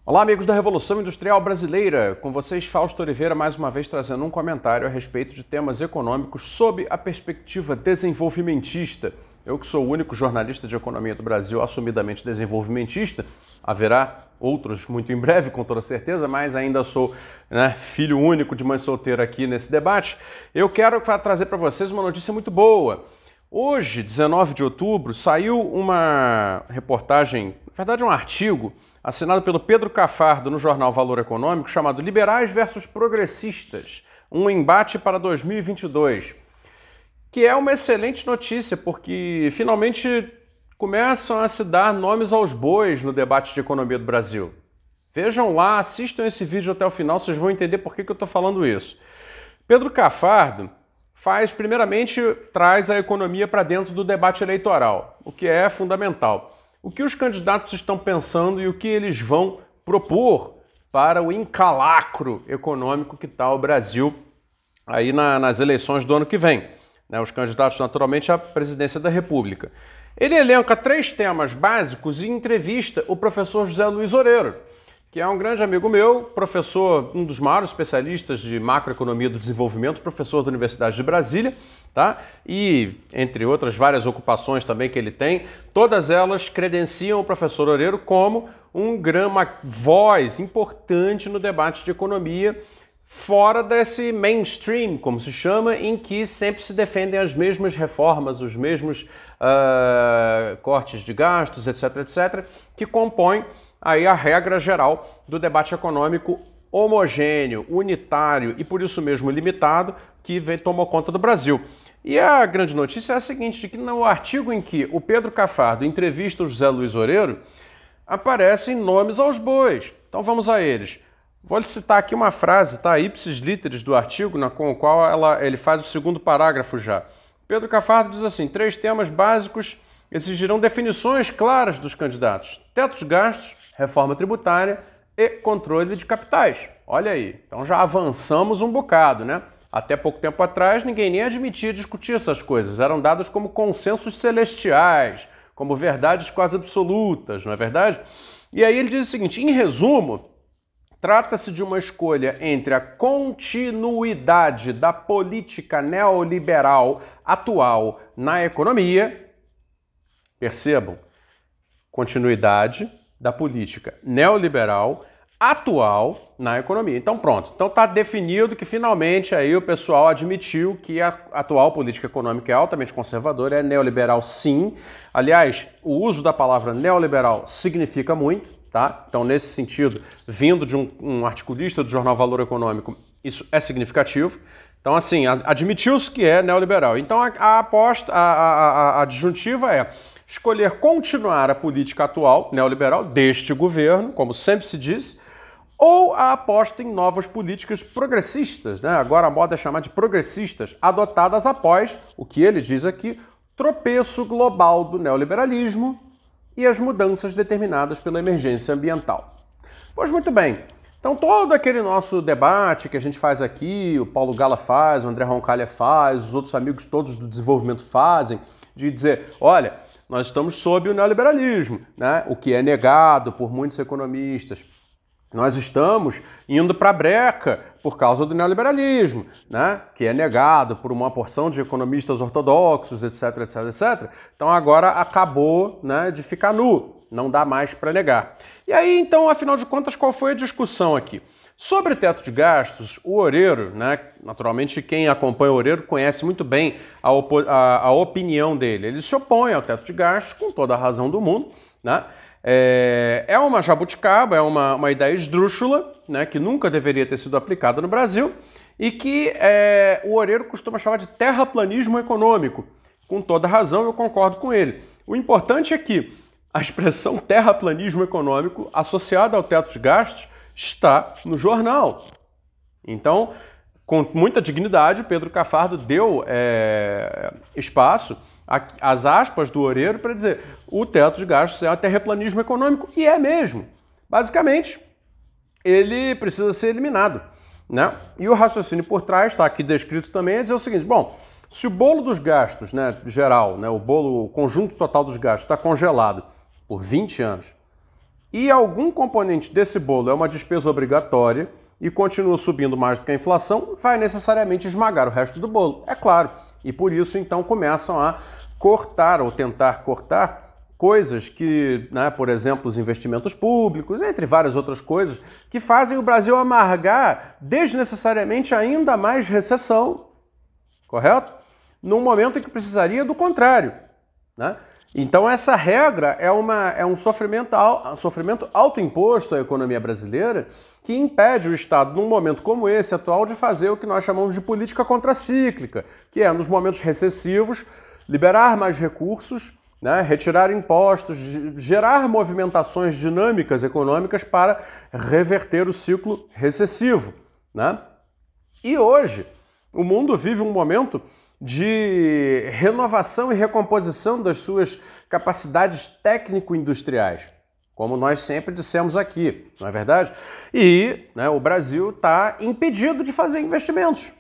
Olá, amigos da Revolução Industrial Brasileira. Com vocês, Fausto Oliveira, mais uma vez trazendo um comentário a respeito de temas econômicos sob a perspectiva desenvolvimentista. Eu que sou o único jornalista de economia do Brasil assumidamente desenvolvimentista, haverá outros muito em breve, com toda certeza, mas ainda sou filho único de mãe solteira aqui nesse debate. Eu quero trazer para vocês uma notícia muito boa. Hoje, 19 de outubro, saiu uma reportagem, na verdade um artigo, assinado pelo Pedro Cafardo no jornal Valor Econômico, chamado Liberais versus Progressistas, um embate para 2022, que é uma excelente notícia, porque finalmente começam a se dar nomes aos bois no debate de economia do Brasil. Vejam lá, assistam esse vídeo até o final, vocês vão entender por que eu estou falando isso. Pedro Cafardo traz a economia para dentro do debate eleitoral, o que é fundamental. O que os candidatos estão pensando e o que eles vão propor para o encalacro econômico que está o Brasil aí nas eleições do ano que vem. Os candidatos, naturalmente, à presidência da República. Ele elenca 3 temas básicos e entrevista o professor José Luiz Oreiro, que é um grande amigo meu, professor, um dos maiores especialistas de macroeconomia do desenvolvimento, professor da Universidade de Brasília, tá? E, entre outras várias ocupações também que ele tem, todas elas credenciam o professor Oreiro como uma voz importante no debate de economia, fora desse mainstream, como se chama, em que sempre se defendem as mesmas reformas, os mesmos cortes de gastos, etc., etc., que compõem aí a regra geral do debate econômico homogêneo, unitário e por isso mesmo limitado que tomou conta do Brasil. E a grande notícia é a seguinte, de que no artigo em que o Pedro Cafardo entrevista o José Luiz Oreiro, aparecem nomes aos bois. Então vamos a eles. Vou citar aqui uma frase, tá? Ipsis literis do artigo, com o qual ele faz o segundo parágrafo já. Pedro Cafardo diz assim: 3 temas básicos exigirão definições claras dos candidatos: teto de gastos, reforma tributária e controle de capitais. Olha aí, então já avançamos um bocado, né? Até pouco tempo atrás, ninguém nem admitia discutir essas coisas. Eram dadas como consensos celestiais, como verdades quase absolutas, não é verdade? E aí ele diz o seguinte, em resumo, trata-se de uma escolha entre a continuidade da política neoliberal atual na economia, percebam, continuidade da política neoliberal atual na economia. Então pronto, então está definido que finalmente aí o pessoal admitiu que a atual política econômica é altamente conservadora, é neoliberal sim. Aliás, o uso da palavra neoliberal significa muito, tá? Então nesse sentido, vindo de um articulista do jornal Valor Econômico, isso é significativo. Então assim, admitiu-se que é neoliberal. Então a adjuntiva é escolher continuar a política atual neoliberal deste governo, como sempre se diz, ou a aposta em novas políticas progressistas, né? Agora a moda é chamar de progressistas, adotadas após, o que ele diz aqui, tropeço global do neoliberalismo e as mudanças determinadas pela emergência ambiental. Pois muito bem, então todo aquele nosso debate que a gente faz aqui, o Paulo Gala faz, o André Roncalha faz, os outros amigos todos do desenvolvimento fazem, de dizer, olha, nós estamos sob o neoliberalismo, né? O que é negado por muitos economistas. Nós estamos indo para a breca por causa do neoliberalismo, né? Que é negado por uma porção de economistas ortodoxos, etc, etc, etc. Então agora acabou, né, de ficar nu, não dá mais para negar. E aí, então, afinal de contas, qual foi a discussão aqui? Sobre teto de gastos, o Oreiro, né, naturalmente quem acompanha o Oreiro conhece muito bem a opinião dele. Ele se opõe ao teto de gastos com toda a razão do mundo, né? É uma jabuticaba, é uma ideia esdrúxula, né, que nunca deveria ter sido aplicada no Brasil e que o Oreiro costuma chamar de terraplanismo econômico. Com toda razão, eu concordo com ele. O importante é que a expressão terraplanismo econômico associada ao teto de gastos está no jornal. Então, com muita dignidade, Pedro Cafardo deu espaço às aspas do Oreiro para dizer o teto de gastos é um terraplanismo econômico, e é mesmo. Basicamente, ele precisa ser eliminado, né? E o raciocínio por trás, está aqui descrito também, é dizer o seguinte, bom, se o bolo dos gastos, né, geral, né, o conjunto total dos gastos está congelado por 20 anos, e algum componente desse bolo é uma despesa obrigatória e continua subindo mais do que a inflação, vai necessariamente esmagar o resto do bolo, é claro. E por isso, então, começam a cortar ou tentar cortar coisas que, né, por exemplo, os investimentos públicos, entre várias outras coisas, que fazem o Brasil amargar desnecessariamente ainda mais recessão, correto? Num momento em que precisaria do contrário, né? Então essa regra é um sofrimento autoimposto à economia brasileira que impede o Estado, num momento como esse atual, de fazer o que nós chamamos de política contracíclica, que é, nos momentos recessivos, liberar mais recursos, né, retirar impostos, gerar movimentações dinâmicas econômicas para reverter o ciclo recessivo, né? E hoje, o mundo vive um momento de renovação e recomposição das suas capacidades técnico-industriais, como nós sempre dissemos aqui, não é verdade? E, né, o Brasil está impedido de fazer investimentos,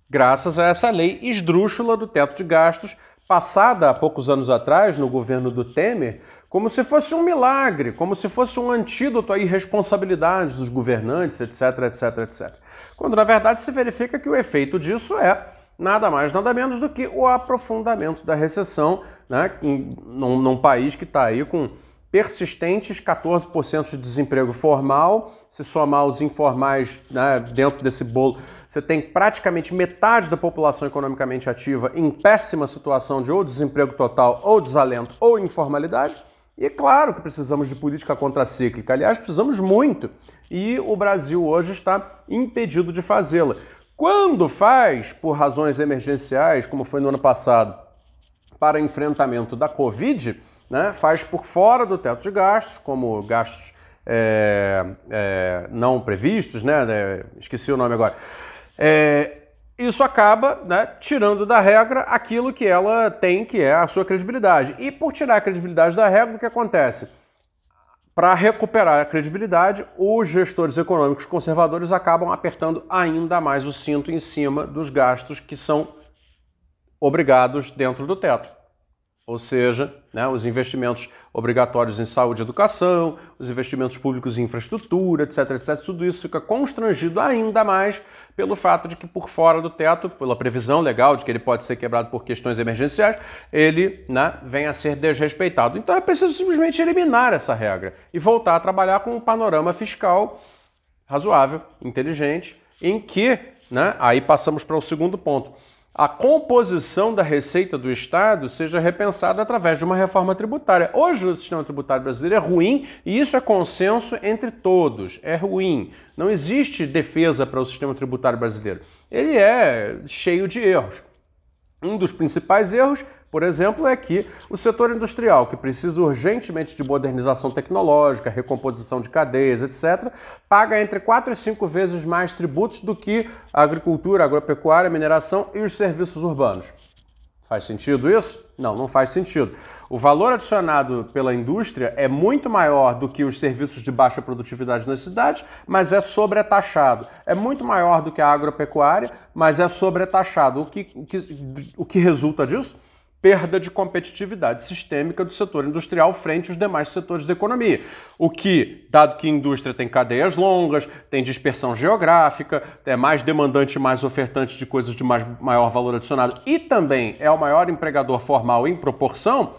graças a essa lei esdrúxula do teto de gastos, passada há poucos anos atrás, no governo do Temer, como se fosse um milagre, como se fosse um antídoto à irresponsabilidade dos governantes, etc, etc, etc. Quando, na verdade, se verifica que o efeito disso é nada mais, nada menos do que o aprofundamento da recessão, né, num país que está aí com persistentes 14% de desemprego formal. Se somar os informais, né, dentro desse bolo, você tem praticamente metade da população economicamente ativa em péssima situação de ou desemprego total, ou desalento, ou informalidade. E claro que precisamos de política contracíclica, aliás, precisamos muito, e o Brasil hoje está impedido de fazê-la. Quando faz, por razões emergenciais, como foi no ano passado, para enfrentamento da Covid, né, faz por fora do teto de gastos, como gastos não previstos, né, esqueci o nome agora. Isso acaba, né, tirando da regra aquilo que ela tem, que é a sua credibilidade. E por tirar a credibilidade da regra, o que acontece? Para recuperar a credibilidade, os gestores econômicos conservadores acabam apertando ainda mais o cinto em cima dos gastos que são obrigados dentro do teto. Ou seja, né, os investimentos obrigatórios em saúde e educação, os investimentos públicos em infraestrutura, etc, etc, tudo isso fica constrangido ainda mais pelo fato de que por fora do teto, pela previsão legal de que ele pode ser quebrado por questões emergenciais, ele, né, vem a ser desrespeitado. Então é preciso simplesmente eliminar essa regra e voltar a trabalhar com um panorama fiscal razoável, inteligente, em que, né, aí passamos para o segundo ponto, a composição da receita do Estado seja repensada através de uma reforma tributária. Hoje o sistema tributário brasileiro é ruim e isso é consenso entre todos, é ruim. Não existe defesa para o sistema tributário brasileiro. Ele é cheio de erros. Um dos principais erros, por exemplo, é que o setor industrial, que precisa urgentemente de modernização tecnológica, recomposição de cadeias, etc., paga entre 4 e 5 vezes mais tributos do que a agricultura, a agropecuária, a mineração e os serviços urbanos. Faz sentido isso? Não, não faz sentido. O valor adicionado pela indústria é muito maior do que os serviços de baixa produtividade nas cidades, mas é sobretaxado. É muito maior do que a agropecuária, mas é sobretaxado. O que resulta disso? Perda de competitividade sistêmica do setor industrial frente aos demais setores da economia. O que, dado que a indústria tem cadeias longas, tem dispersão geográfica, é mais demandante e mais ofertante de coisas de maior valor adicionado e também é o maior empregador formal em proporção,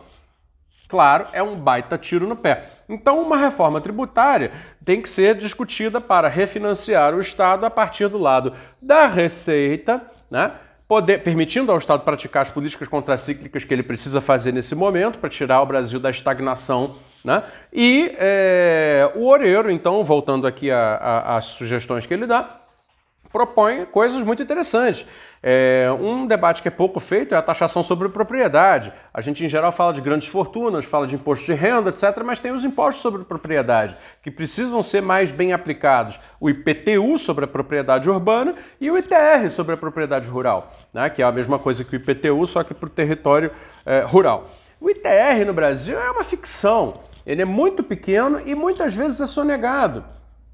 claro, é um baita tiro no pé. Então, uma reforma tributária tem que ser discutida para refinanciar o Estado a partir do lado da receita, né? Permitindo ao Estado praticar as políticas contracíclicas que ele precisa fazer nesse momento para tirar o Brasil da estagnação, né? E o Oreiro, então, voltando aqui às sugestões que ele dá, propõe coisas muito interessantes. Um debate que é pouco feito é a taxação sobre propriedade. A gente, em geral, fala de grandes fortunas, fala de imposto de renda, etc., mas tem os impostos sobre propriedade, que precisam ser mais bem aplicados. O IPTU sobre a propriedade urbana e o ITR sobre a propriedade rural, né? Que é a mesma coisa que o IPTU, só que para o território rural. O ITR no Brasil é uma ficção. Ele é muito pequeno e muitas vezes é sonegado,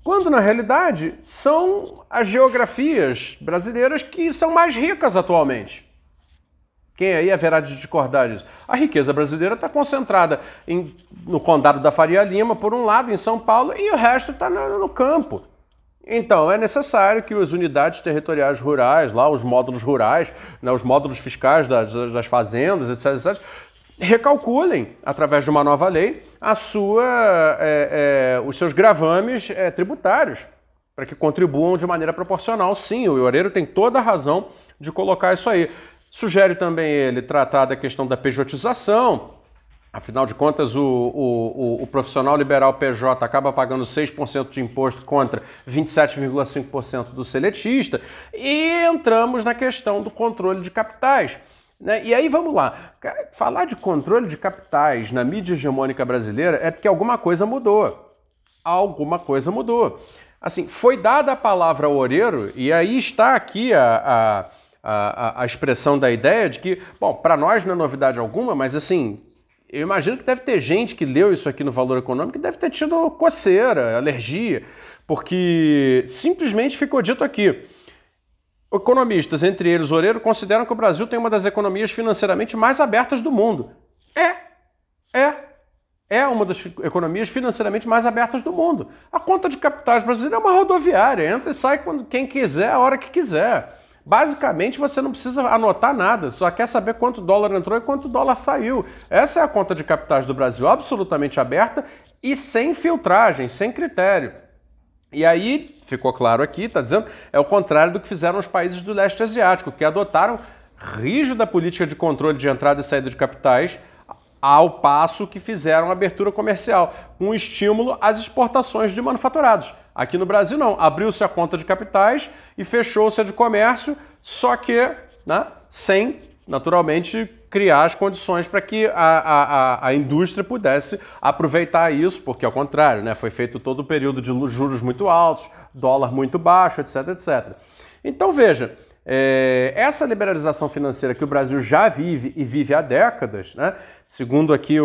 quando na realidade são as geografias brasileiras que são mais ricas atualmente. Quem aí haverá de discordar disso? A riqueza brasileira está concentrada no condado da Faria Lima, por um lado, em São Paulo, e o resto está no campo. Então, é necessário que as unidades territoriais rurais, lá os módulos rurais, né, os módulos fiscais das fazendas, etc., recalculem, através de uma nova lei, os seus gravames tributários, para que contribuam de maneira proporcional. Sim, o Loureiro tem toda a razão de colocar isso aí. Sugere também ele tratar da questão da pejotização. Afinal de contas, o profissional liberal PJ acaba pagando 6% de imposto contra 27,5% do seletista. E entramos na questão do controle de capitais, né? E aí vamos lá. Falar de controle de capitais na mídia hegemônica brasileira é porque alguma coisa mudou. Alguma coisa mudou. Assim, foi dada a palavra ao Loureiro, e aí está aqui a expressão da ideia de que, bom, para nós não é novidade alguma, mas assim, eu imagino que deve ter gente que leu isso aqui no Valor Econômico que deve ter tido coceira, alergia, porque simplesmente ficou dito aqui. Economistas, entre eles Loureiro, consideram que o Brasil tem uma das economias financeiramente mais abertas do mundo. É uma das economias financeiramente mais abertas do mundo. A conta de capitais brasileira é uma rodoviária, entra e sai quando quem quiser, a hora que quiser. Basicamente, você não precisa anotar nada, só quer saber quanto dólar entrou e quanto dólar saiu. Essa é a conta de capitais do Brasil, absolutamente aberta e sem filtragem, sem critério. E aí, ficou claro aqui, está dizendo, é o contrário do que fizeram os países do leste asiático, que adotaram rígida política de controle de entrada e saída de capitais, ao passo que fizeram abertura comercial, com estímulo às exportações de manufaturados. Aqui no Brasil não, abriu-se a conta de capitais e fechou-se a de comércio, só que, né, sem, naturalmente, criar as condições para que a indústria pudesse aproveitar isso, porque ao contrário, né, foi feito todo o período de juros muito altos, dólar muito baixo, etc, etc. Então veja, essa liberalização financeira que o Brasil já vive e vive há décadas, né, segundo aqui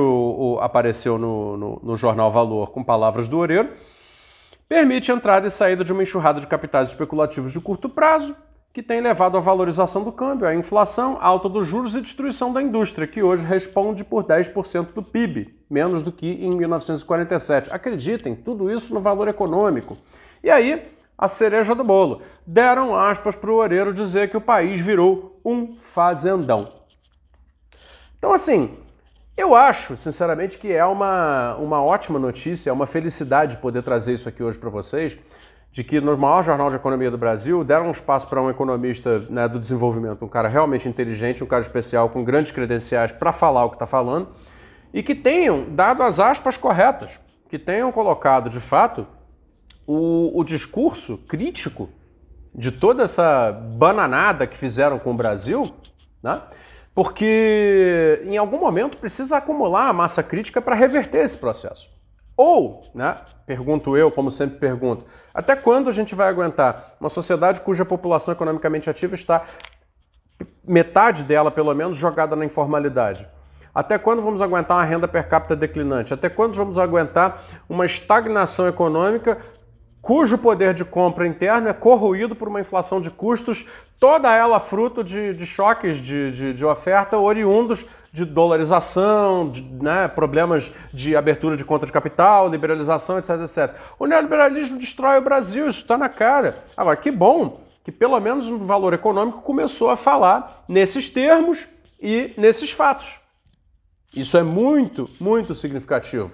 apareceu no jornal Valor com palavras do Loureiro, permite a entrada e saída de uma enxurrada de capitais especulativos de curto prazo, que tem levado à valorização do câmbio, à inflação, alta dos juros e destruição da indústria, que hoje responde por 10% do PIB, menos do que em 1947. Acreditem, tudo isso no Valor Econômico. E aí, a cereja do bolo. Deram aspas para o Loureiro dizer que o país virou um fazendão. Então, assim, eu acho, sinceramente, que é uma ótima notícia, é uma felicidade poder trazer isso aqui hoje para vocês, de que no maior jornal de economia do Brasil deram um espaço para um economista, né, do desenvolvimento, um cara realmente inteligente, um cara especial, com grandes credenciais para falar o que está falando, e que tenham dado as aspas corretas, que tenham colocado, de fato, o discurso crítico de toda essa bananada que fizeram com o Brasil, né? Porque em algum momento precisa acumular a massa crítica para reverter esse processo. Ou, né, pergunto eu, como sempre pergunto, até quando a gente vai aguentar uma sociedade cuja população economicamente ativa está, metade dela pelo menos, jogada na informalidade? Até quando vamos aguentar uma renda per capita declinante? Até quando vamos aguentar uma estagnação econômica cujo poder de compra interno é corroído por uma inflação de custos, toda ela fruto de choques de oferta oriundos de dolarização, né, problemas de abertura de conta de capital, liberalização, etc, etc. O neoliberalismo destrói o Brasil, isso está na cara. Agora, que bom que pelo menos o Valor Econômico começou a falar nesses termos e nesses fatos. Isso é muito, muito significativo.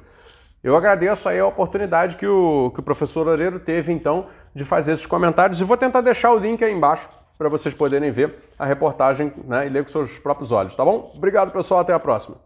Eu agradeço aí a oportunidade que o professor Loureiro teve, então, de fazer esses comentários, e vou tentar deixar o link aí embaixo para vocês poderem ver a reportagem, né, e ler com seus próprios olhos, tá bom? Obrigado, pessoal, até a próxima.